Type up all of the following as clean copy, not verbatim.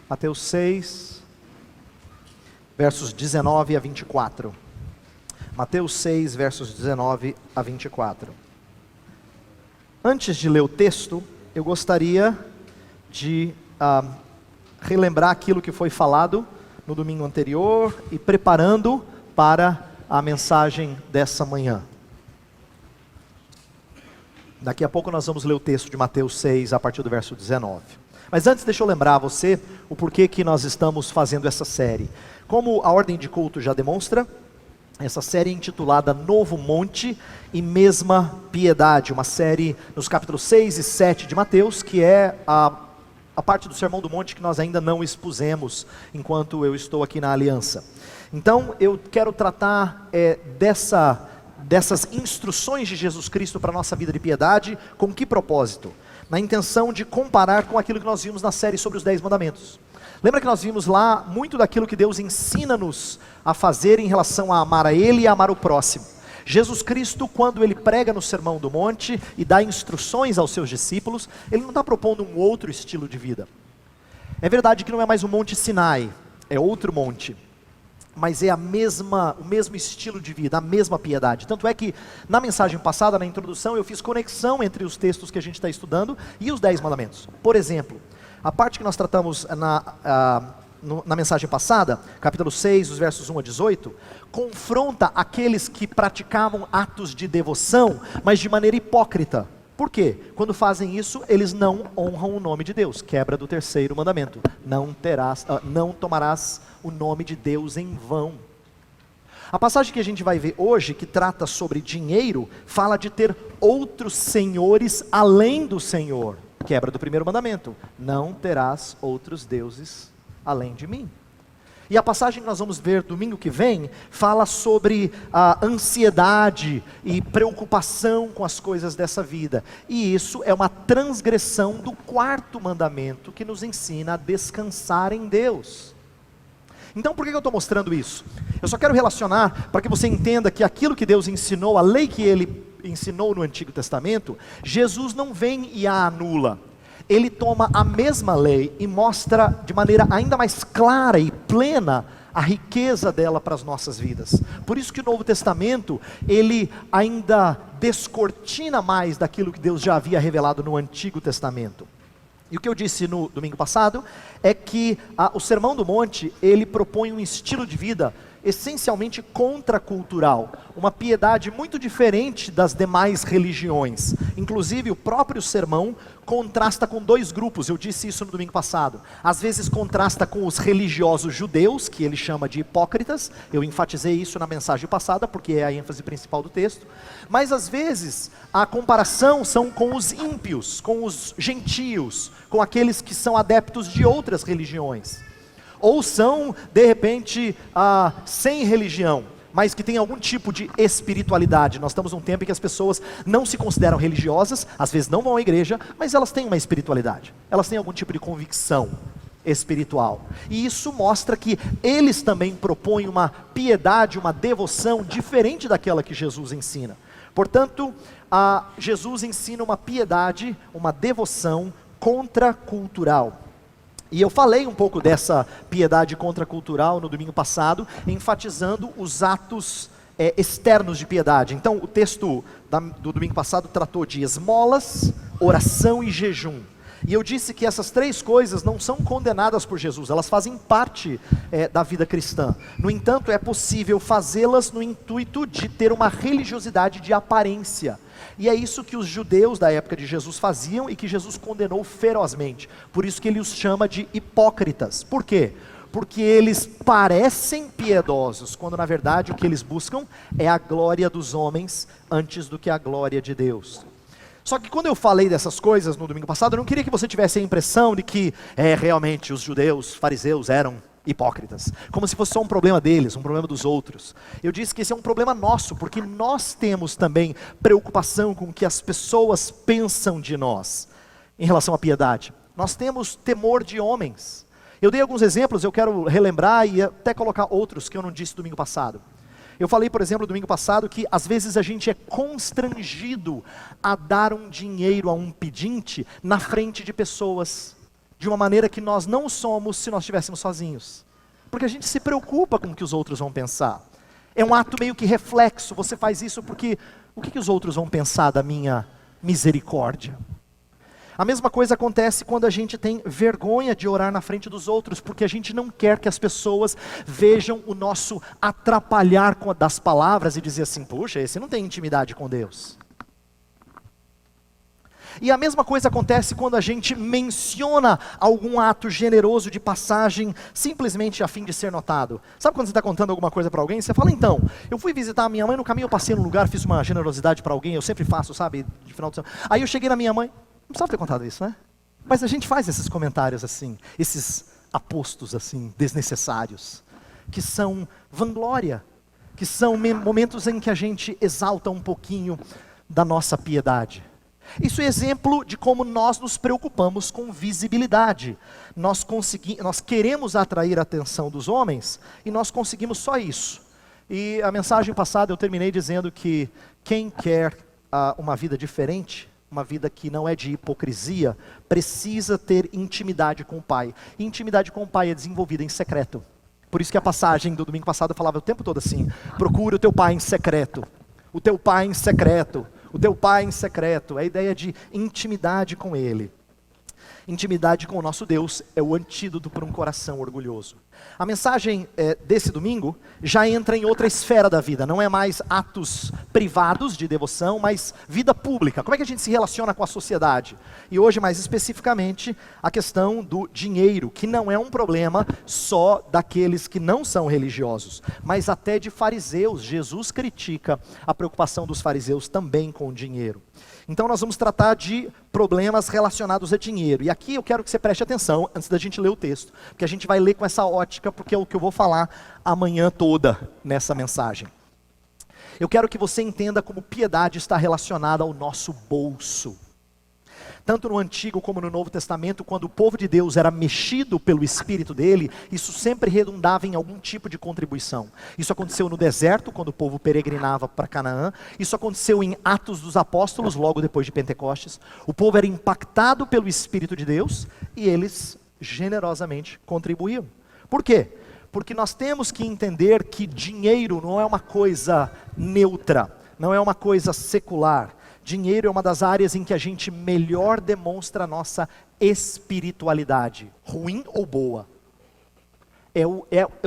Mateus 6, versos 19 a 24. Mateus 6, versos 19 a 24. Antes de ler o texto, eu gostaria de relembrar aquilo que foi falado no domingo anterior e preparando para a mensagem dessa manhã. Daqui a pouco nós vamos ler o texto de Mateus 6, a partir do verso 19. Mas antes, deixa eu lembrar a você o porquê que nós estamos fazendo essa série. Como a ordem de culto já demonstra, essa série é intitulada Novo Monte e Mesma Piedade, uma série nos capítulos 6 e 7 de Mateus, que é a parte do Sermão do Monte que nós ainda não expusemos enquanto eu estou aqui na Aliança. Então eu quero tratar dessas instruções de Jesus Cristo para a nossa vida de piedade. Com que propósito? Na intenção de comparar com aquilo que nós vimos na série sobre os 10 mandamentos. Lembra que nós vimos lá muito daquilo que Deus ensina-nos a fazer em relação a amar a Ele e a amar o próximo. Jesus Cristo, quando Ele prega no Sermão do Monte e dá instruções aos seus discípulos, Ele não está propondo um outro estilo de vida. É verdade que não é mais o Monte Sinai, é outro monte, mas é o mesmo estilo de vida, a mesma piedade. Tanto é que na mensagem passada, na introdução, eu fiz conexão entre os textos que a gente está estudando e os 10 mandamentos. Por exemplo, a parte que nós tratamos na mensagem passada, capítulo 6, os versos 1 a 18, confronta aqueles que praticavam atos de devoção, mas de maneira hipócrita. Por quê? Quando fazem isso, eles não honram o nome de Deus. Quebra do 3º mandamento. Não tomarás o nome de Deus em vão. A passagem que a gente vai ver hoje, que trata sobre dinheiro, fala de ter outros senhores além do Senhor. Quebra do 1º mandamento. Não terás outros deuses além de mim. E a passagem que nós vamos ver domingo que vem, fala sobre a ansiedade e preocupação com as coisas dessa vida. E isso é uma transgressão do 4º mandamento, que nos ensina a descansar em Deus. Então por que eu estou mostrando isso? Eu só quero relacionar para que você entenda que aquilo que Deus ensinou, a lei que Ele ensinou no Antigo Testamento, Jesus não vem e a anula. Ele toma a mesma lei e mostra de maneira ainda mais clara e plena a riqueza dela para as nossas vidas. Por isso que o Novo Testamento, ele ainda descortina mais daquilo que Deus já havia revelado no Antigo Testamento. E o que eu disse no domingo passado é que o Sermão do Monte, ele propõe um estilo de vida essencialmente contracultural, uma piedade muito diferente das demais religiões. Inclusive o próprio sermão contrasta com 2 grupos, eu disse isso no domingo passado. Às vezes contrasta com os religiosos judeus, que ele chama de hipócritas, eu enfatizei isso na mensagem passada, porque é a ênfase principal do texto. Mas às vezes a comparação são com os ímpios, com os gentios, com aqueles que são adeptos de outras religiões. Ou são, de repente, sem religião, mas que tem algum tipo de espiritualidade. Nós estamos num tempo em que as pessoas não se consideram religiosas, às vezes não vão à igreja, mas elas têm uma espiritualidade, elas têm algum tipo de convicção espiritual. E isso mostra que eles também propõem uma piedade, uma devoção diferente daquela que Jesus ensina. Portanto, Jesus ensina uma piedade, uma devoção contracultural. E eu falei um pouco dessa piedade contracultural no domingo passado, enfatizando os atos externos de piedade. Então o texto do domingo passado tratou de esmolas, oração e jejum. E eu disse que essas 3 coisas não são condenadas por Jesus, elas fazem parte da vida cristã. No entanto, é possível fazê-las no intuito de ter uma religiosidade de aparência. E é isso que os judeus da época de Jesus faziam e que Jesus condenou ferozmente. Por isso que ele os chama de hipócritas. Por quê? Porque eles parecem piedosos, quando na verdade o que eles buscam é a glória dos homens antes do que a glória de Deus. Só que quando eu falei dessas coisas no domingo passado, eu não queria que você tivesse a impressão de que realmente os judeus, fariseus eram hipócritas, como se fosse só um problema deles, um problema dos outros. Eu disse que esse é um problema nosso, porque nós temos também preocupação com o que as pessoas pensam de nós, em relação à piedade. Nós temos temor de homens. Eu dei alguns exemplos, eu quero relembrar e até colocar outros que eu não disse domingo passado. Eu falei, por exemplo, domingo passado, que às vezes a gente é constrangido a dar um dinheiro a um pedinte na frente de pessoas de uma maneira que nós não somos se nós estivéssemos sozinhos. Porque a gente se preocupa com o que os outros vão pensar. É um ato meio que reflexo, você faz isso porque o que os outros vão pensar da minha misericórdia? A mesma coisa acontece quando a gente tem vergonha de orar na frente dos outros, porque a gente não quer que as pessoas vejam o nosso atrapalhar das palavras e dizer assim, puxa, esse não tem intimidade com Deus. E a mesma coisa acontece quando a gente menciona algum ato generoso de passagem, simplesmente a fim de ser notado. Sabe quando você está contando alguma coisa para alguém, você fala, então, eu fui visitar a minha mãe, no caminho eu passei num lugar, fiz uma generosidade para alguém, eu sempre faço, sabe, de final de semana. Aí eu cheguei na minha mãe, não precisava ter contado isso, né? Mas a gente faz esses comentários assim, esses apostos assim, desnecessários, que são vanglória, que são momentos em que a gente exalta um pouquinho da nossa piedade. Isso é exemplo de como nós nos preocupamos com visibilidade. Nós queremos atrair a atenção dos homens e nós conseguimos só isso. E a mensagem passada eu terminei dizendo que quem quer uma vida diferente, uma vida que não é de hipocrisia, precisa ter intimidade com o Pai. E intimidade com o Pai é desenvolvida em secreto. Por isso que a passagem do domingo passado falava o tempo todo assim, procura o teu Pai em secreto, o teu Pai em secreto, o teu Pai em secreto. É a ideia de intimidade com Ele. Intimidade com o nosso Deus é o antídoto para um coração orgulhoso. A mensagem desse domingo já entra em outra esfera da vida, não é mais atos privados de devoção, mas vida pública. Como é que a gente se relaciona com a sociedade? E hoje, mais especificamente, a questão do dinheiro, que não é um problema só daqueles que não são religiosos, mas até de fariseus. Jesus critica a preocupação dos fariseus também com o dinheiro. Então nós vamos tratar de problemas relacionados a dinheiro. E aqui eu quero que você preste atenção, antes da gente ler o texto, porque a gente vai ler com essa ótica, porque é o que eu vou falar amanhã toda nessa mensagem. Eu quero que você entenda como piedade está relacionada ao nosso bolso. Tanto no Antigo como no Novo Testamento, quando o povo de Deus era mexido pelo Espírito dele, isso sempre redundava em algum tipo de contribuição. Isso aconteceu no deserto, quando o povo peregrinava para Canaã. Isso aconteceu em Atos dos Apóstolos, logo depois de Pentecostes. O povo era impactado pelo Espírito de Deus e eles generosamente contribuíam. Por quê? Porque nós temos que entender que dinheiro não é uma coisa neutra, não é uma coisa secular. Dinheiro é uma das áreas em que a gente melhor demonstra a nossa espiritualidade, ruim ou boa. É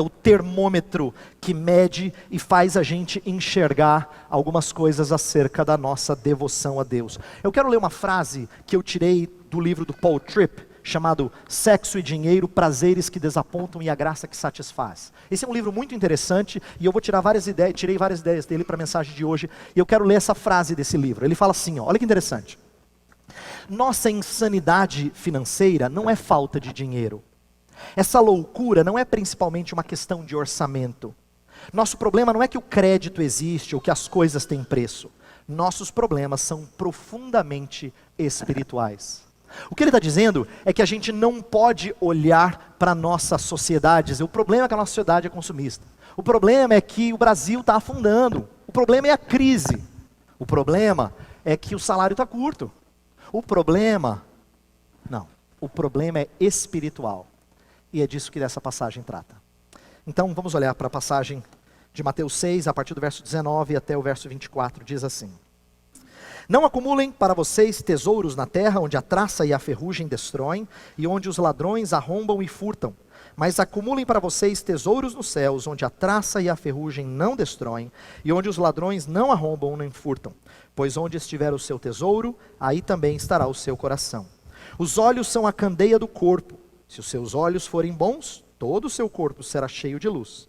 o termômetro que mede e faz a gente enxergar algumas coisas acerca da nossa devoção a Deus. Eu quero ler uma frase que eu tirei do livro do Paul Tripp, chamado Sexo e Dinheiro, Prazeres que Desapontam e a Graça que Satisfaz. Esse é um livro muito interessante e eu vou tirar várias ideias, tirei várias ideias dele para a mensagem de hoje e eu quero ler essa frase desse livro. Ele fala assim, ó, olha que interessante. Nossa insanidade financeira não é falta de dinheiro. Essa loucura não é principalmente uma questão de orçamento. Nosso problema não é que o crédito existe ou que as coisas têm preço. Nossos problemas são profundamente espirituais. O que ele está dizendo é que a gente não pode olhar para a nossa sociedade e dizer, o problema é que a nossa sociedade é consumista. O problema é que o Brasil está afundando. O problema é a crise. O problema é que o salário está curto. O problema é espiritual. E é disso que essa passagem trata. Então vamos olhar para a passagem de Mateus 6, a partir do verso 19 até o verso 24, diz assim. Não acumulem para vocês tesouros na terra, onde a traça e a ferrugem destroem, e onde os ladrões arrombam e furtam. Mas acumulem para vocês tesouros nos céus, onde a traça e a ferrugem não destroem, e onde os ladrões não arrombam nem furtam. Pois onde estiver o seu tesouro, aí também estará o seu coração. Os olhos são a candeia do corpo. Se os seus olhos forem bons, todo o seu corpo será cheio de luz.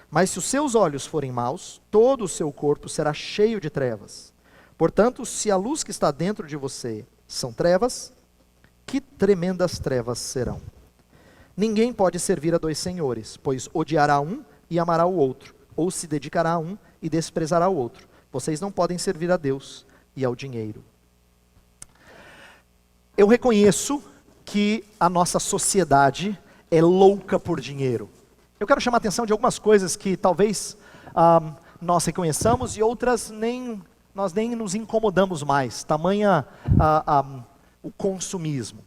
Mas se os seus olhos forem maus, todo o seu corpo será cheio de trevas. Portanto, se a luz que está dentro de você são trevas, que tremendas trevas serão. Ninguém pode servir a dois senhores, pois odiará um e amará o outro, ou se dedicará a um e desprezará o outro. Vocês não podem servir a Deus e ao dinheiro. Eu reconheço que a nossa sociedade é louca por dinheiro. Eu quero chamar a atenção de algumas coisas que talvez nós reconheçamos e outras nós nem nos incomodamos mais, tamanha o consumismo.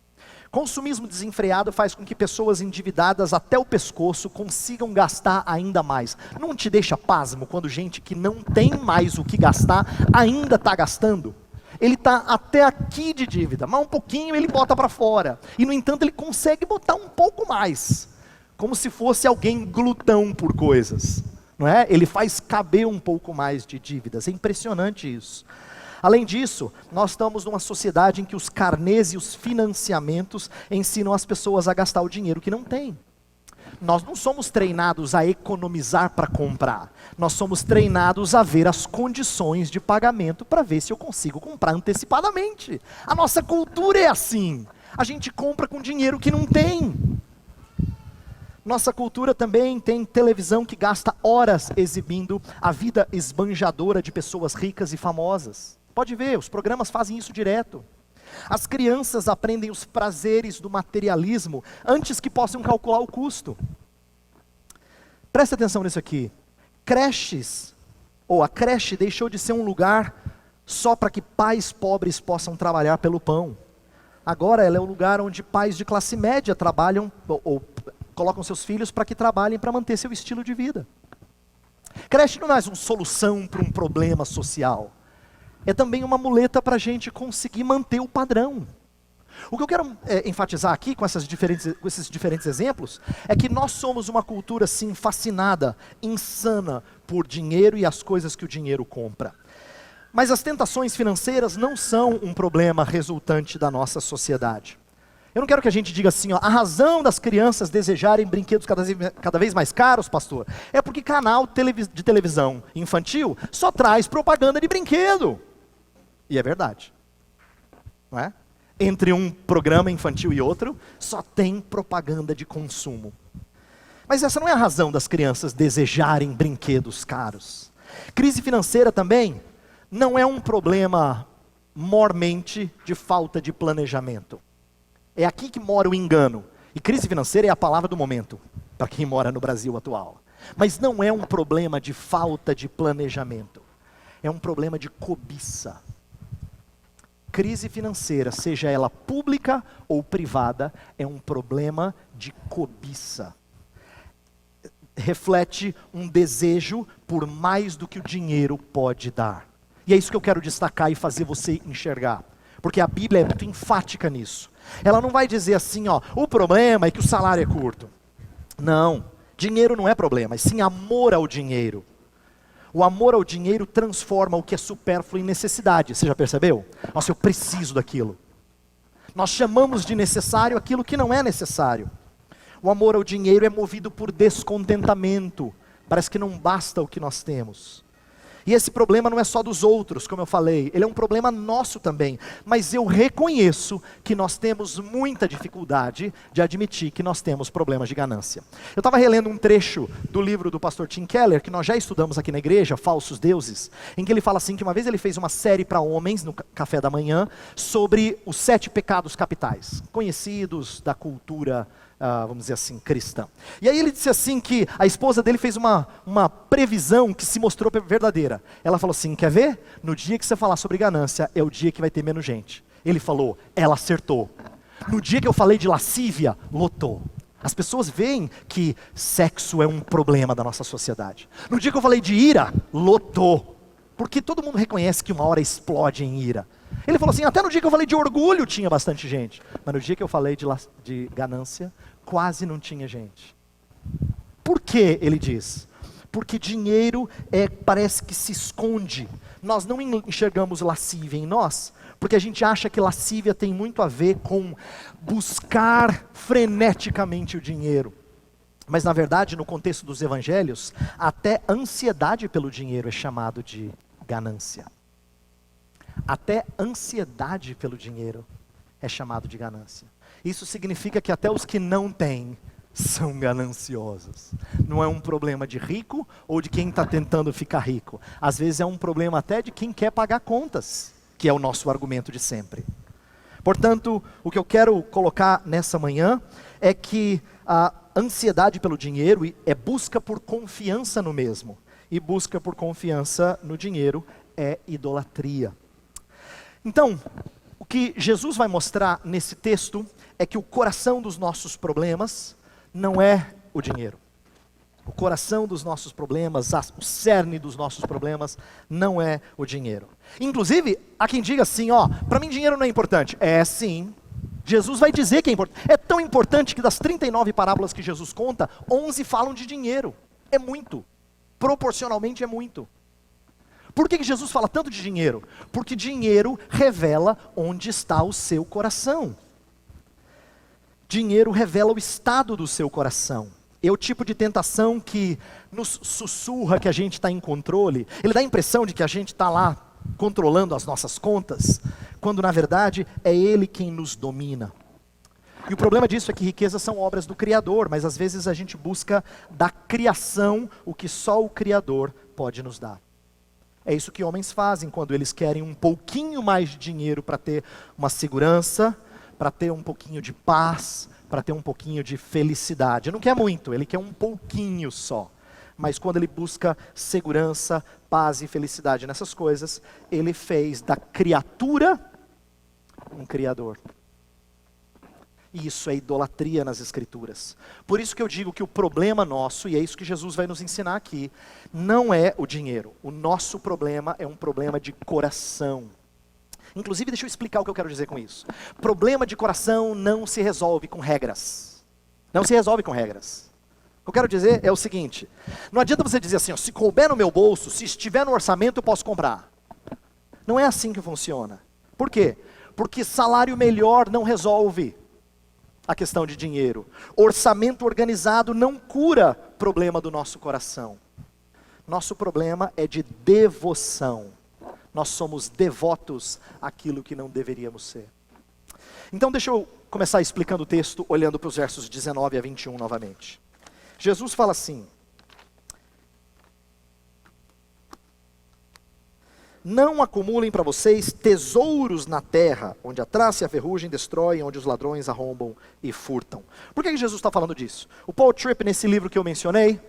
Consumismo desenfreado faz com que pessoas endividadas até o pescoço consigam gastar ainda mais. Não te deixa pasmo quando gente que não tem mais o que gastar ainda está gastando? Ele está até aqui de dívida, mas um pouquinho ele bota para fora. E no entanto ele consegue botar um pouco mais, como se fosse alguém glutão por coisas, não é? Ele faz caber um pouco mais de dívidas. É impressionante isso. Além disso, nós estamos numa sociedade em que os carnês e os financiamentos ensinam as pessoas a gastar o dinheiro que não têm. Nós não somos treinados a economizar para comprar. Nós somos treinados a ver as condições de pagamento para ver se eu consigo comprar antecipadamente. A nossa cultura é assim. A gente compra com dinheiro que não tem. Nossa cultura também tem televisão que gasta horas exibindo a vida esbanjadora de pessoas ricas e famosas. Pode ver, os programas fazem isso direto. As crianças aprendem os prazeres do materialismo antes que possam calcular o custo. Presta atenção nisso aqui. Creches, ou a creche deixou de ser um lugar só para que pais pobres possam trabalhar pelo pão. Agora ela é um lugar onde pais de classe média trabalham, ou colocam seus filhos para que trabalhem para manter seu estilo de vida. Creche não é mais uma solução para um problema social. É também uma muleta para a gente conseguir manter o padrão. O que eu quero enfatizar aqui com esses diferentes exemplos, é que nós somos uma cultura sim fascinada, insana por dinheiro e as coisas que o dinheiro compra. Mas as tentações financeiras não são um problema resultante da nossa sociedade. Eu não quero que a gente diga assim, ó, a razão das crianças desejarem brinquedos cada vez mais caros, pastor, é porque canal de televisão infantil só traz propaganda de brinquedo. E é verdade, não é? Entre um programa infantil e outro, só tem propaganda de consumo. Mas essa não é a razão das crianças desejarem brinquedos caros. Crise financeira também não é um problema mormente de falta de planejamento. É aqui que mora o engano. E crise financeira é a palavra do momento, para quem mora no Brasil atual. Mas não é um problema de falta de planejamento. É um problema de cobiça. Crise financeira, seja ela pública ou privada, é um problema de cobiça. Reflete um desejo por mais do que o dinheiro pode dar. E é isso que eu quero destacar e fazer você enxergar. Porque a Bíblia é muito enfática nisso. Ela não vai dizer assim, ó, o problema é que o salário é curto. Não, dinheiro não é problema, e sim amor ao dinheiro. O amor ao dinheiro transforma o que é supérfluo em necessidade. Você já percebeu? Nossa, eu preciso daquilo. Nós chamamos de necessário aquilo que não é necessário. O amor ao dinheiro é movido por descontentamento. Parece que não basta o que nós temos. E esse problema não é só dos outros, como eu falei. Ele é um problema nosso também. Mas eu reconheço que nós temos muita dificuldade de admitir que nós temos problemas de ganância. Eu estava relendo um trecho do livro do pastor Tim Keller, que nós já estudamos aqui na igreja, Falsos Deuses, em que ele fala assim, que uma vez ele fez uma série para homens, no café da manhã, sobre os 7 pecados capitais, conhecidos da cultura vamos dizer assim, cristã. E aí ele disse assim que a esposa dele fez uma previsão que se mostrou verdadeira. Ela falou assim, quer ver? No dia que você falar sobre ganância, é o dia que vai ter menos gente. Ele falou, ela acertou. No dia que eu falei de lascívia, lotou. As pessoas veem que sexo é um problema da nossa sociedade. No dia que eu falei de ira, lotou. Porque todo mundo reconhece que uma hora explode em ira. Ele falou assim, até no dia que eu falei de orgulho tinha bastante gente. Mas no dia que eu falei de ganância, quase não tinha gente. Por quê, ele diz? Porque dinheiro parece que se esconde. Nós não enxergamos lascívia em nós, porque a gente acha que lascívia tem muito a ver com buscar freneticamente o dinheiro. Mas na verdade, no contexto dos evangelhos, até ansiedade pelo dinheiro é chamado de ganância. Até ansiedade pelo dinheiro é chamado de ganância. Isso significa que até os que não têm são gananciosos. Não é um problema de rico ou de quem está tentando ficar rico. Às vezes é um problema até de quem quer pagar contas, que é o nosso argumento de sempre. Portanto, o que eu quero colocar nessa manhã é que a ansiedade pelo dinheiro é busca por confiança no mesmo. E busca por confiança no dinheiro é idolatria. Então, o que Jesus vai mostrar nesse texto é que o coração dos nossos problemas não é o dinheiro. O coração dos nossos problemas, o cerne dos nossos problemas não é o dinheiro. Inclusive, há quem diga assim, para mim dinheiro não é importante. É sim. Jesus vai dizer que é importante. É tão importante que das 39 parábolas que Jesus conta, 11 falam de dinheiro. É muito. Proporcionalmente é muito. Por que Jesus fala tanto de dinheiro? Porque dinheiro revela onde está o seu coração. Dinheiro revela o estado do seu coração. É o tipo de tentação que nos sussurra que a gente está em controle. Ele dá a impressão de que a gente está lá controlando as nossas contas, quando na verdade é Ele quem nos domina. E o problema disso é que riquezas são obras do Criador, mas às vezes a gente busca da criação o que só o Criador pode nos dar. É isso que homens fazem quando eles querem um pouquinho mais de dinheiro para ter uma segurança, para ter um pouquinho de paz, para ter um pouquinho de felicidade. Não quer muito, ele quer um pouquinho só. Mas quando ele busca segurança, paz e felicidade nessas coisas, ele fez da criatura um criador. E isso é idolatria nas Escrituras. Por isso que eu digo que o problema nosso, e é isso que Jesus vai nos ensinar aqui, não é o dinheiro. O nosso problema é um problema de coração. Inclusive, deixa eu explicar o que eu quero dizer com isso. Problema de coração não se resolve com regras. Não se resolve com regras. O que eu quero dizer é o seguinte: não adianta você dizer assim, se couber no meu bolso, se estiver no orçamento, eu posso comprar. Não é assim que funciona. Por quê? Porque salário melhor não resolve a questão de dinheiro. Orçamento organizado não cura problema do nosso coração. Nosso problema é de devoção. Nós somos devotos àquilo que não deveríamos ser. Então deixa eu começar explicando o texto, olhando para os versos 19 a 21 novamente. Jesus fala assim: não acumulem para vocês tesouros na terra, onde a traça e a ferrugem destroem, onde os ladrões arrombam e furtam. Por que Jesus está falando disso? O Paul Tripp, nesse livro que eu mencionei,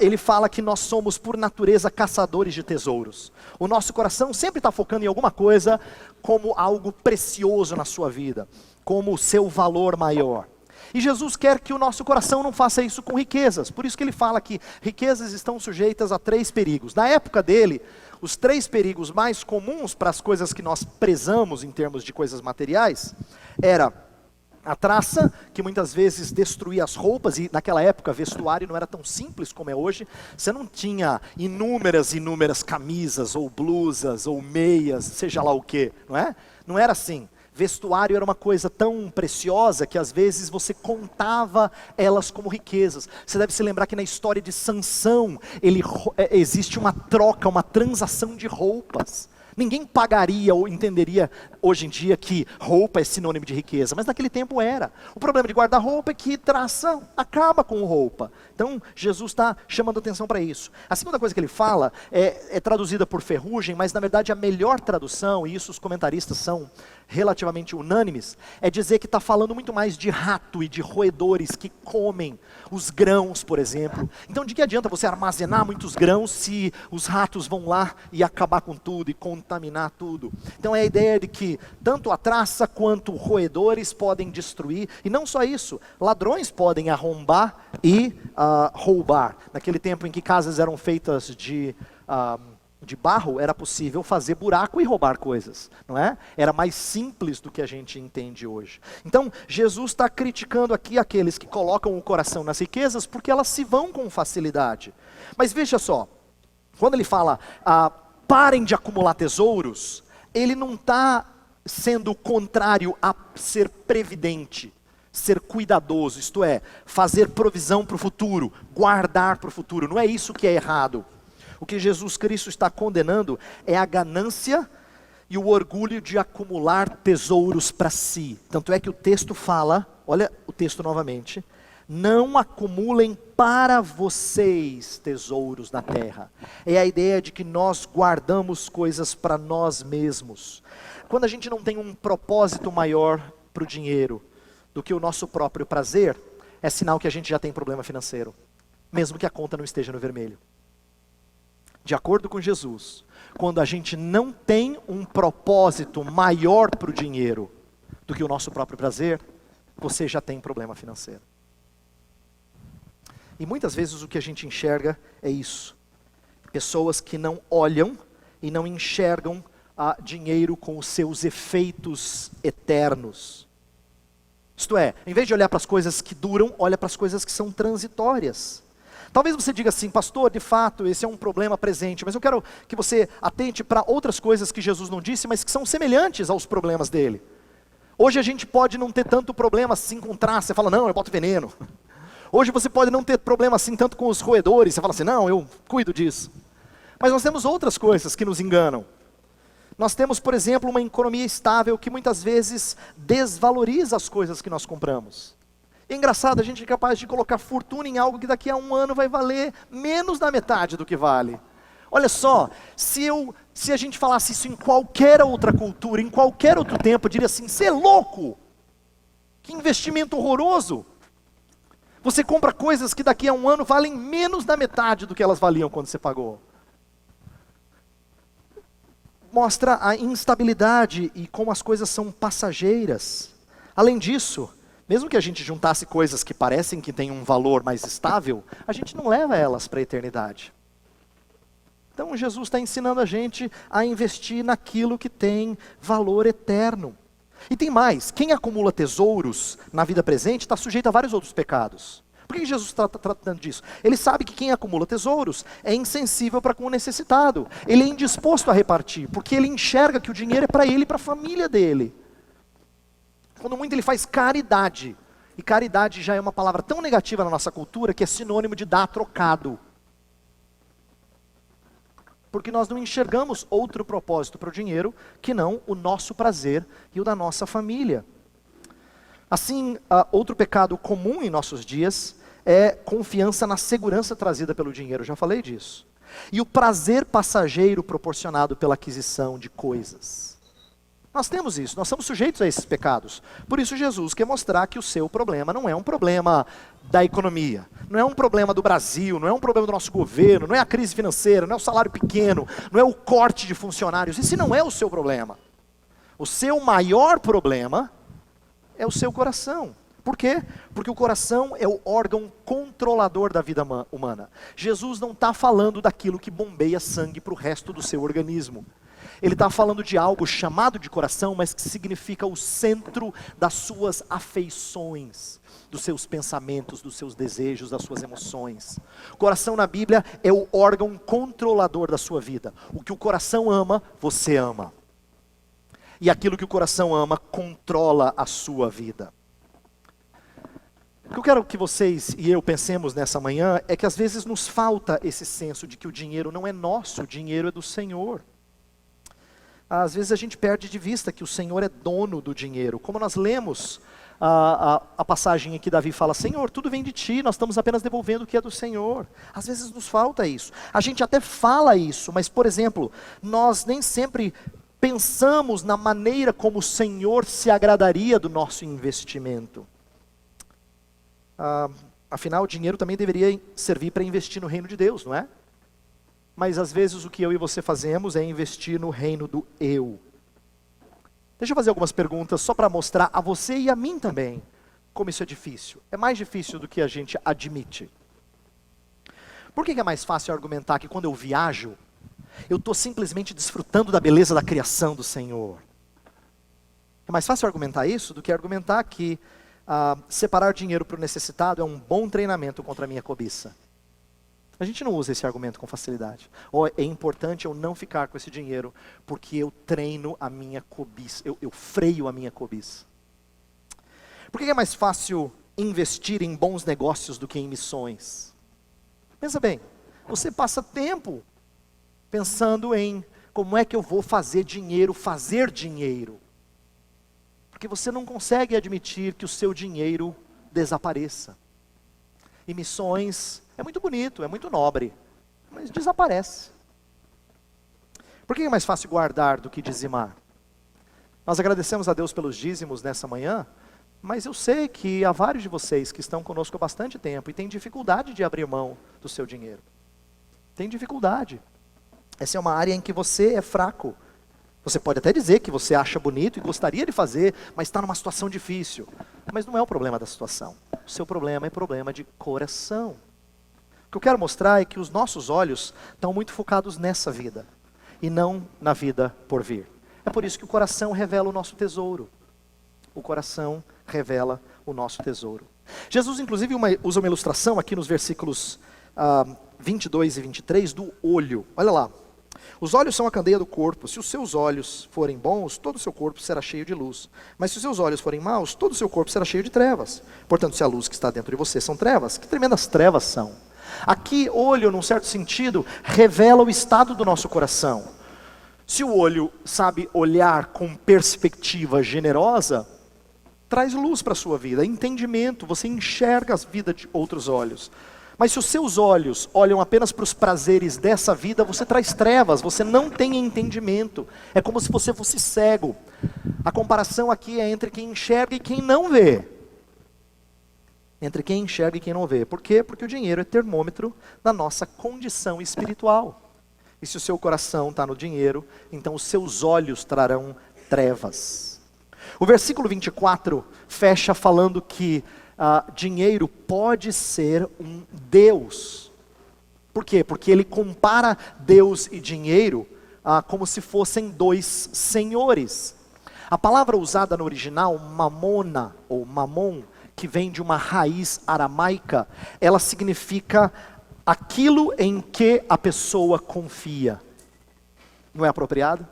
ele fala que nós somos por natureza caçadores de tesouros. O nosso coração sempre está focando em alguma coisa como algo precioso na sua vida, como o seu valor maior. E Jesus quer que o nosso coração não faça isso com riquezas. Por isso que ele fala que riquezas estão sujeitas a 3 perigos. Na época dele, os 3 perigos mais comuns para as coisas que nós prezamos em termos de coisas materiais, era a traça, que muitas vezes destruía as roupas, e naquela época vestuário não era tão simples como é hoje. Você não tinha inúmeras camisas, ou blusas, ou meias, seja lá o que, não é? Não era assim. Vestuário era uma coisa tão preciosa que às vezes você contava elas como riquezas. Você deve se lembrar que na história de Sansão, existe uma troca, uma transação de roupas. Ninguém pagaria ou entenderia hoje em dia que roupa é sinônimo de riqueza, mas naquele tempo era. O problema de guarda-roupa é que traça acaba com roupa. Então Jesus está chamando atenção para isso. A segunda coisa que ele fala é traduzida por ferrugem, mas na verdade a melhor tradução, e isso os comentaristas são relativamente unânimes, é dizer que está falando muito mais de rato e de roedores que comem os grãos, por exemplo. Então de que adianta você armazenar muitos grãos se os ratos vão lá e acabar com tudo e contaminar tudo? Então é a ideia de que tanto a traça quanto roedores podem destruir, e não só isso, ladrões podem arrombar e roubar. Naquele tempo em que casas eram feitas de barro, era possível fazer buraco e roubar coisas, não é? Era mais simples do que a gente entende hoje. Então, Jesus está criticando aqui aqueles que colocam o coração nas riquezas, porque elas se vão com facilidade. Mas veja só, quando ele fala, parem de acumular tesouros, ele não está sendo contrário a ser previdente, ser cuidadoso, isto é, fazer provisão para o futuro, guardar para o futuro. Não é isso que é errado. O que Jesus Cristo está condenando é a ganância e o orgulho de acumular tesouros para si. Tanto é que o texto fala, olha o texto novamente, não acumulem para vocês tesouros na terra. É a ideia de que nós guardamos coisas para nós mesmos. Quando a gente não tem um propósito maior para o dinheiro do que o nosso próprio prazer, é sinal que a gente já tem problema financeiro, mesmo que a conta não esteja no vermelho. De acordo com Jesus, quando a gente não tem um propósito maior para o dinheiro do que o nosso próprio prazer, você já tem problema financeiro. E muitas vezes o que a gente enxerga é isso. Pessoas que não olham e não enxergam dinheiro com os seus efeitos eternos. Isto é, em vez de olhar para as coisas que duram, olha para as coisas que são transitórias. Talvez você diga assim, pastor, de fato, esse é um problema presente, mas eu quero que você atente para outras coisas que Jesus não disse, mas que são semelhantes aos problemas dele. Hoje a gente pode não ter tanto problema assim com traço, você fala, não, eu boto veneno. Hoje você pode não ter problema assim tanto com os roedores, você fala assim, não, eu cuido disso. Mas nós temos outras coisas que nos enganam. Nós temos, por exemplo, uma economia estável que muitas vezes desvaloriza as coisas que nós compramos. É engraçado, a gente é capaz de colocar fortuna em algo que daqui a um ano vai valer menos da metade do que vale. Olha só, se a gente falasse isso em qualquer outra cultura, em qualquer outro tempo, eu diria assim, você é louco! Que investimento horroroso! Você compra coisas que daqui a um ano valem menos da metade do que elas valiam quando você pagou. Mostra a instabilidade e como as coisas são passageiras. Além disso, mesmo que a gente juntasse coisas que parecem que têm um valor mais estável, a gente não leva elas para a eternidade. Então Jesus está ensinando a gente a investir naquilo que tem valor eterno. E tem mais, quem acumula tesouros na vida presente está sujeito a vários outros pecados. Por que Jesus está tratando disso? Ele sabe que quem acumula tesouros é insensível para com o necessitado. Ele é indisposto a repartir, porque ele enxerga que o dinheiro é para ele e para a família dele. Quando muito ele faz caridade. E caridade já é uma palavra tão negativa na nossa cultura que é sinônimo de dar trocado. Porque nós não enxergamos outro propósito para o dinheiro que não o nosso prazer e o da nossa família. Assim, outro pecado comum em nossos dias é confiança na segurança trazida pelo dinheiro, já falei disso. E o prazer passageiro proporcionado pela aquisição de coisas. Nós temos isso, nós somos sujeitos a esses pecados. Por isso Jesus quer mostrar que o seu problema não é um problema da economia, não é um problema do Brasil, não é um problema do nosso governo, não é a crise financeira, não é o salário pequeno, não é o corte de funcionários. Esse não é o seu problema. O seu maior problema é o seu coração. Por quê? Porque o coração é o órgão controlador da vida humana. Jesus não está falando daquilo que bombeia sangue para o resto do seu organismo. Ele está falando de algo chamado de coração, mas que significa o centro das suas afeições, dos seus pensamentos, dos seus desejos, das suas emoções. O coração na Bíblia é o órgão controlador da sua vida. O que o coração ama, você ama. E aquilo que o coração ama, controla a sua vida. O que eu quero que vocês e eu pensemos nessa manhã é que às vezes nos falta esse senso de que o dinheiro não é nosso, o dinheiro é do Senhor. Às vezes a gente perde de vista que o Senhor é dono do dinheiro. Como nós lemos a passagem em que Davi fala, Senhor, tudo vem de Ti, nós estamos apenas devolvendo o que é do Senhor. Às vezes nos falta isso. A gente até fala isso, mas, por exemplo, nós nem sempre pensamos na maneira como o Senhor se agradaria do nosso investimento. Afinal, o dinheiro também deveria servir para investir no reino de Deus, não é? Mas às vezes o que eu e você fazemos é investir no reino do eu. Deixa eu fazer algumas perguntas só para mostrar a você e a mim também como isso é difícil. É mais difícil do que a gente admite. Por que é mais fácil argumentar que quando eu viajo, eu estou simplesmente desfrutando da beleza da criação do Senhor? É mais fácil argumentar isso do que argumentar que separar dinheiro para o necessitado é um bom treinamento contra a minha cobiça. A gente não usa esse argumento com facilidade. Ou é importante eu não ficar com esse dinheiro, porque eu treino a minha cobiça, eu freio a minha cobiça. Por que é mais fácil investir em bons negócios do que em missões? Pensa bem, você passa tempo pensando em como é que eu vou fazer dinheiro. Porque você não consegue admitir que o seu dinheiro desapareça. E missões é muito bonito, é muito nobre, mas desaparece. Por que é mais fácil guardar do que dizimar? Nós agradecemos a Deus pelos dízimos nessa manhã, mas eu sei que há vários de vocês que estão conosco há bastante tempo e têm dificuldade de abrir mão do seu dinheiro. Tem dificuldade. Essa é uma área em que você é fraco. Você pode até dizer que você acha bonito e gostaria de fazer, mas está numa situação difícil. Mas não é o problema da situação. O seu problema é problema de coração. O que eu quero mostrar é que os nossos olhos estão muito focados nessa vida e não na vida por vir. É por isso que o coração revela o nosso tesouro. O coração revela o nosso tesouro. Jesus, inclusive, usa uma ilustração aqui nos versículos 22 e 23 do olho. Olha lá. Os olhos são a candeia do corpo. Se os seus olhos forem bons, todo o seu corpo será cheio de luz. Mas se os seus olhos forem maus, todo o seu corpo será cheio de trevas. Portanto, se a luz que está dentro de você são trevas, que tremendas trevas são. Aqui, olho, num certo sentido, revela o estado do nosso coração. Se o olho sabe olhar com perspectiva generosa, traz luz para a sua vida, entendimento, você enxerga a vida de outros olhos. Mas se os seus olhos olham apenas para os prazeres dessa vida, você traz trevas, você não tem entendimento. É como se você fosse cego. A comparação aqui é entre quem enxerga e quem não vê. Entre quem enxerga e quem não vê. Por quê? Porque o dinheiro é termômetro da nossa condição espiritual. E se o seu coração está no dinheiro, então os seus olhos trarão trevas. O versículo 24 fecha falando que dinheiro pode ser um Deus. Por quê? Porque ele compara Deus e dinheiro como se fossem dois senhores. A palavra usada no original, mamona ou mamon, que vem de uma raiz aramaica, ela significa aquilo em que a pessoa confia. Não é apropriado?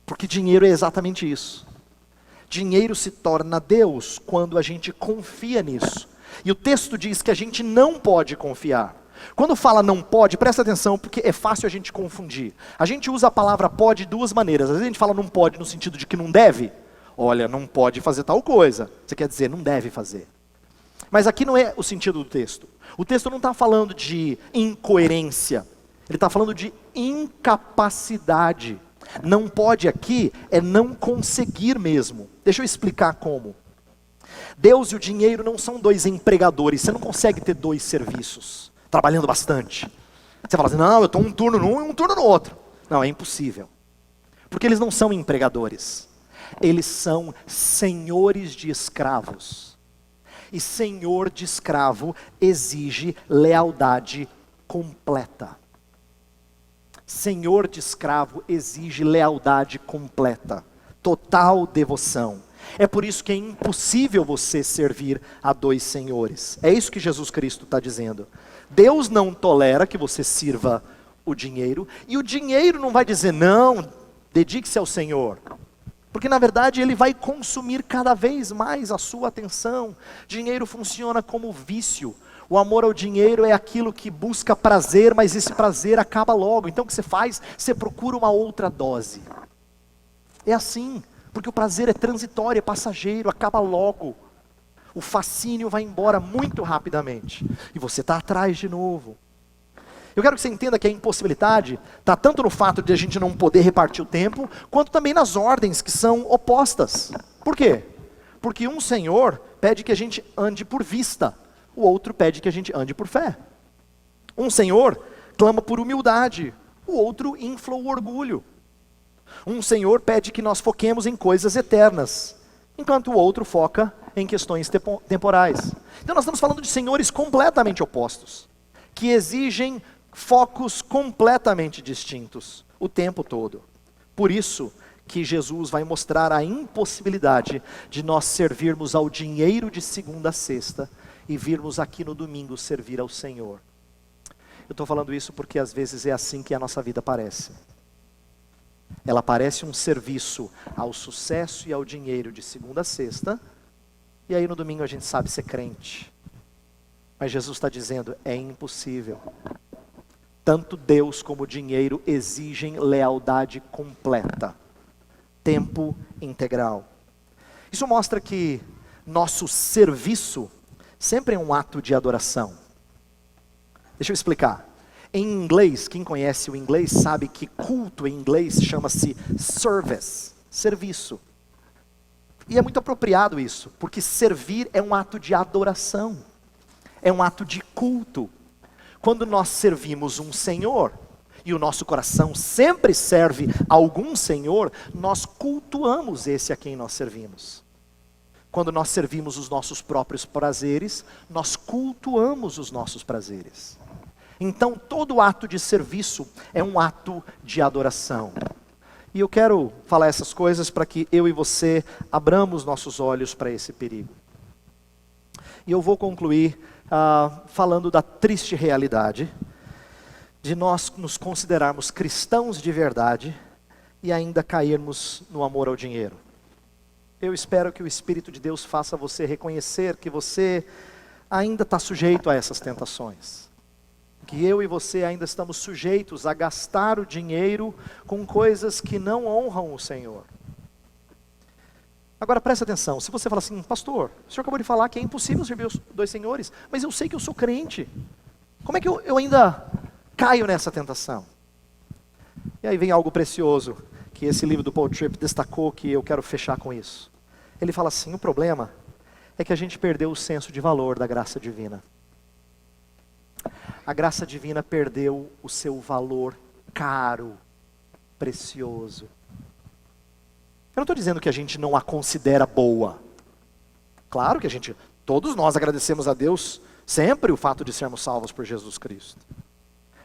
Porque dinheiro é exatamente isso. Dinheiro se torna Deus quando a gente confia nisso. E o texto diz que a gente não pode confiar. Quando fala não pode, presta atenção, porque é fácil a gente confundir. A gente usa a palavra pode de duas maneiras. Às vezes a gente fala não pode no sentido de que não deve. Olha, não pode fazer tal coisa. Você quer dizer, não deve fazer. Mas aqui não é o sentido do texto. O texto não está falando de incoerência. Ele está falando de incapacidade. Não pode aqui é não conseguir mesmo. Deixa eu explicar como. Deus e o dinheiro não são dois empregadores. Você não consegue ter dois serviços, trabalhando bastante. Você fala assim, não, eu estou um turno num e um turno no outro. Não, é impossível. Porque eles não são empregadores. Eles são senhores de escravos. E senhor de escravo exige lealdade completa. Senhor de escravo exige lealdade completa, total devoção. É por isso que é impossível você servir a dois senhores. É isso que Jesus Cristo está dizendo. Deus não tolera que você sirva o dinheiro, e o dinheiro não vai dizer, não, dedique-se ao Senhor. Porque na verdade ele vai consumir cada vez mais a sua atenção. Dinheiro funciona como vício. O amor ao dinheiro é aquilo que busca prazer, mas esse prazer acaba logo. Então o que você faz? Você procura uma outra dose. É assim, porque o prazer é transitório, é passageiro, acaba logo. O fascínio vai embora muito rapidamente. E você está atrás de novo. Eu quero que você entenda que a impossibilidade está tanto no fato de a gente não poder repartir o tempo, quanto também nas ordens que são opostas. Por quê? Porque um senhor pede que a gente ande por vista, o outro pede que a gente ande por fé. Um senhor clama por humildade, o outro infla o orgulho. Um senhor pede que nós foquemos em coisas eternas, enquanto o outro foca em questões temporais. Então nós estamos falando de senhores completamente opostos, que exigem focos completamente distintos o tempo todo. Por isso que Jesus vai mostrar a impossibilidade de nós servirmos ao dinheiro de segunda a sexta e virmos aqui no domingo servir ao Senhor. Eu estou falando isso porque às vezes é assim que a nossa vida parece. Ela parece um serviço ao sucesso e ao dinheiro de segunda a sexta, e aí no domingo a gente sabe ser crente. Mas Jesus está dizendo, é impossível. Tanto Deus como o dinheiro exigem lealdade completa, tempo integral. Isso mostra que nosso serviço sempre é um ato de adoração. Deixa eu explicar. Em inglês, quem conhece o inglês sabe que culto em inglês chama-se service, serviço. E é muito apropriado isso, porque servir é um ato de adoração, é um ato de culto. Quando nós servimos um Senhor, e o nosso coração sempre serve a algum Senhor, nós cultuamos esse a quem nós servimos. Quando nós servimos os nossos próprios prazeres, nós cultuamos os nossos prazeres. Então, todo ato de serviço é um ato de adoração. E eu quero falar essas coisas para que eu e você abramos nossos olhos para esse perigo. E eu vou concluir falando da triste realidade de nós nos considerarmos cristãos de verdade e ainda cairmos no amor ao dinheiro. Eu espero que o Espírito de Deus faça você reconhecer que você ainda está sujeito a essas tentações. Que eu e você ainda estamos sujeitos a gastar o dinheiro com coisas que não honram o Senhor. Agora presta atenção, se você fala assim, pastor, o senhor acabou de falar que é impossível servir os dois senhores, mas eu sei que eu sou crente. Como é que eu ainda caio nessa tentação? E aí vem algo precioso, que esse livro do Paul Tripp destacou, que eu quero fechar com isso. Ele fala assim, o problema é que a gente perdeu o senso de valor da graça divina. A graça divina perdeu o seu valor caro, precioso. Eu não estou dizendo que a gente não a considera boa. Claro que todos nós agradecemos a Deus sempre o fato de sermos salvos por Jesus Cristo.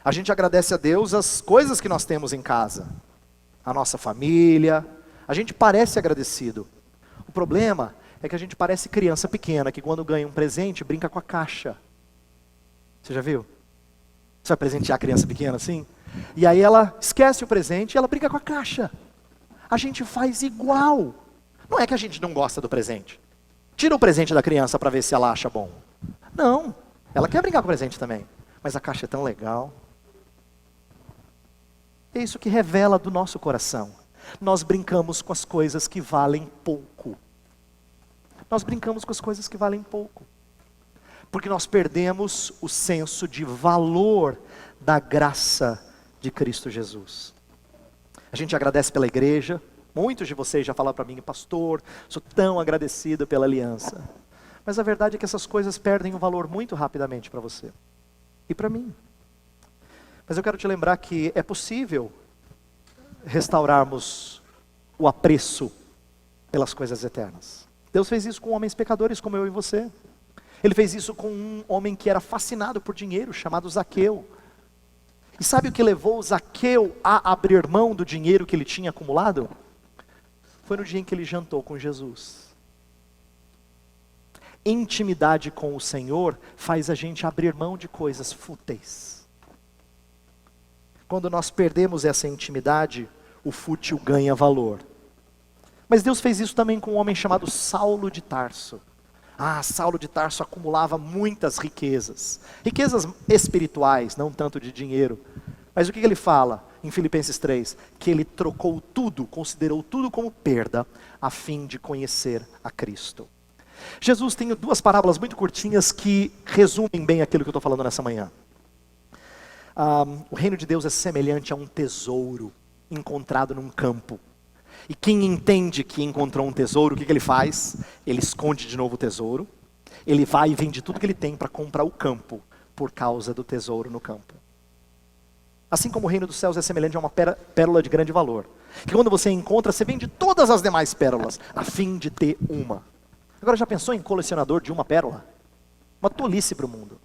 A gente agradece a Deus as coisas que nós temos em casa. A nossa família, a gente parece agradecido. O problema é que a gente parece criança pequena, que quando ganha um presente, brinca com a caixa. Você já viu? Você vai presentear a criança pequena assim? E aí ela esquece o presente e ela brinca com a caixa. A gente faz igual. Não é que a gente não gosta do presente. Tira o presente da criança para ver se ela acha bom. Não, ela quer brincar com o presente também. Mas a caixa é tão legal. É isso que revela do nosso coração. Nós brincamos com as coisas que valem pouco. Nós brincamos com as coisas que valem pouco. Porque nós perdemos o senso de valor da graça de Cristo Jesus. A gente agradece pela igreja. Muitos de vocês já falaram para mim, pastor, sou tão agradecido pela aliança. Mas a verdade é que essas coisas perdem o valor muito rapidamente para você. E para mim. Mas eu quero te lembrar que é possível restaurarmos o apreço pelas coisas eternas. Deus fez isso com homens pecadores como eu e você. Ele fez isso com um homem que era fascinado por dinheiro, chamado Zaqueu. E sabe o que levou Zaqueu a abrir mão do dinheiro que ele tinha acumulado? Foi no dia em que ele jantou com Jesus. Intimidade com o Senhor faz a gente abrir mão de coisas fúteis. Quando nós perdemos essa intimidade, o fútil ganha valor. Mas Deus fez isso também com um homem chamado Saulo de Tarso. Saulo de Tarso acumulava muitas riquezas. Riquezas espirituais, não tanto de dinheiro. Mas o que ele fala em Filipenses 3? Que ele trocou tudo, considerou tudo como perda, a fim de conhecer a Cristo. Jesus tem duas parábolas muito curtinhas que resumem bem aquilo que eu estou falando nessa manhã. O reino de Deus é semelhante a um tesouro encontrado num campo. E quem entende que encontrou um tesouro, o que ele faz? Ele esconde de novo o tesouro. Ele vai e vende tudo que ele tem para comprar o campo, por causa do tesouro no campo. Assim como o reino dos céus é semelhante a uma pérola de grande valor. Que quando você encontra, você vende todas as demais pérolas, a fim de ter uma. Agora já pensou em colecionador de uma pérola? Uma tolice para o mundo.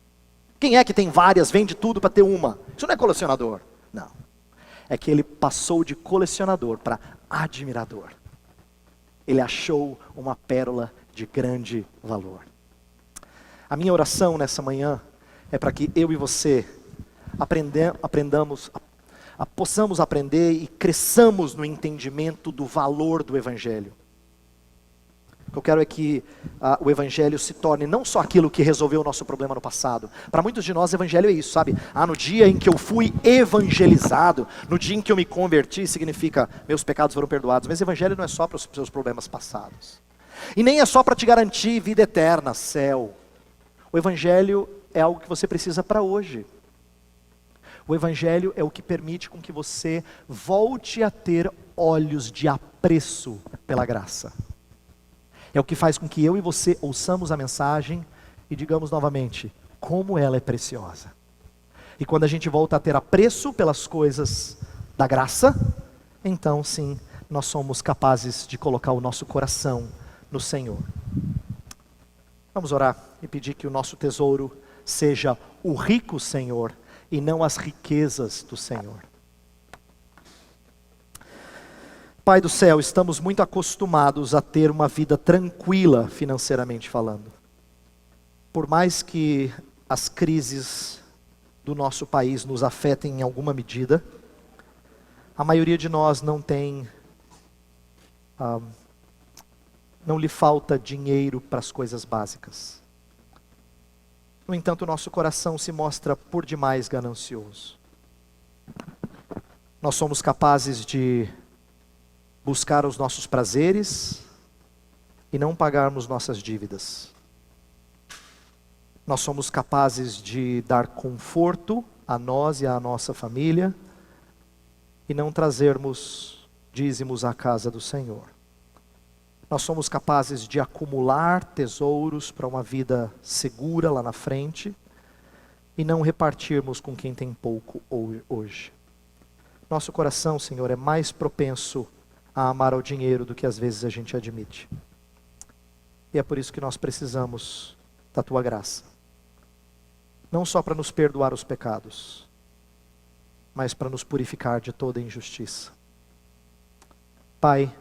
Quem é que tem várias, vende tudo para ter uma? Isso não é colecionador. Não. É que ele passou de colecionador para admirador. Ele achou uma pérola de grande valor. A minha oração nessa manhã é para que eu e você possamos aprender e cresçamos no entendimento do valor do Evangelho. O que eu quero é que o Evangelho se torne não só aquilo que resolveu o nosso problema no passado. Para muitos de nós, o Evangelho é isso, sabe? No dia em que eu fui evangelizado, no dia em que eu me converti, significa, meus pecados foram perdoados. Mas o Evangelho não é só para os seus problemas passados. E nem é só para te garantir vida eterna, céu. O Evangelho é algo que você precisa para hoje. O Evangelho é o que permite com que você volte a ter olhos de apreço pela graça. É o que faz com que eu e você ouçamos a mensagem e digamos novamente, como ela é preciosa. E quando a gente volta a ter apreço pelas coisas da graça, então sim, nós somos capazes de colocar o nosso coração no Senhor. Vamos orar e pedir que o nosso tesouro seja o rico Senhor e não as riquezas do Senhor. Pai do céu, estamos muito acostumados a ter uma vida tranquila financeiramente falando. Por mais que as crises do nosso país nos afetem em alguma medida, a maioria de nós não tem, não lhe falta dinheiro para as coisas básicas. No entanto, nosso coração se mostra por demais ganancioso. Nós somos capazes de buscar os nossos prazeres e não pagarmos nossas dívidas. Nós somos capazes de dar conforto a nós e à nossa família e não trazermos dízimos à casa do Senhor. Nós somos capazes de acumular tesouros para uma vida segura lá na frente e não repartirmos com quem tem pouco hoje. Nosso coração, Senhor, é mais propenso a amar ao dinheiro do que às vezes a gente admite. E é por isso que nós precisamos da Tua graça. Não só para nos perdoar os pecados, mas para nos purificar de toda injustiça. Pai,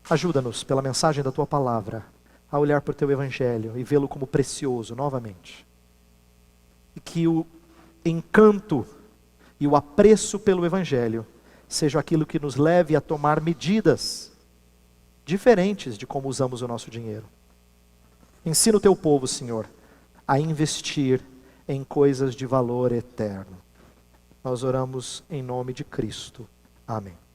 ajuda-nos pela mensagem da Tua palavra a olhar para o Teu Evangelho e vê-lo como precioso novamente. E que o encanto e o apreço pelo Evangelho seja aquilo que nos leve a tomar medidas diferentes de como usamos o nosso dinheiro. Ensina o Teu povo, Senhor, a investir em coisas de valor eterno. Nós oramos em nome de Cristo. Amém.